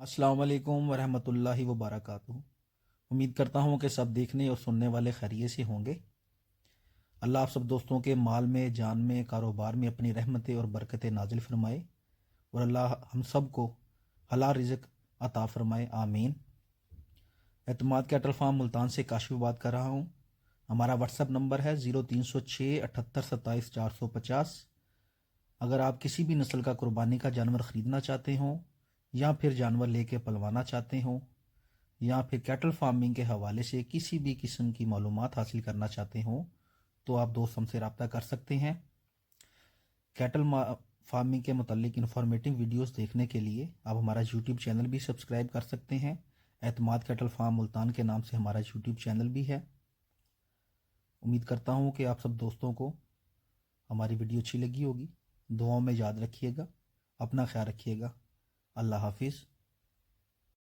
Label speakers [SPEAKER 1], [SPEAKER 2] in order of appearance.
[SPEAKER 1] अस्सलाम वालेकुम वरहमतुल्लाहि वबरकातुहू। उम्मीद करता हूँ कि सब देखने और सुनने वाले खैरियत से होंगे। अल्लाह आप सब दोस्तों के माल में, जान में, कारोबार में अपनी रहमतें और बरकतें नाजिल फरमाए और अल्लाह हम सब को हलाल रिज़्क अता फरमाए, आमीन। एतमाद कैटल फार्म मुल्तान से काशिफ बात कर रहा हूँ। हमारा व्हाट्सअप नंबर है 0306 78 27 450। अगर आप किसी भी नस्ल का कुर्बानी का जानवर ख़रीदना चाहते हों या फिर जानवर लेके पलवाना चाहते हों या फिर कैटल फार्मिंग के हवाले से किसी भी किस्म की मालूमात हासिल करना चाहते हों तो आप दोस्त हमसे रब्ता कर सकते हैं। कैटल फार्मिंग के मुतल्लिक इन्फॉर्मेटिव वीडियोस देखने के लिए आप हमारा यूट्यूब चैनल भी सब्सक्राइब कर सकते हैं। एतमाद कैटल फार्म मुल्तान के नाम से हमारा यूट्यूब चैनल भी है। उम्मीद करता हूँ कि आप सब दोस्तों को हमारी वीडियो अच्छी लगी होगी। दुआओं में याद रखिएगा, अपना ख्याल रखिएगा। अल्लाह हाफिज़।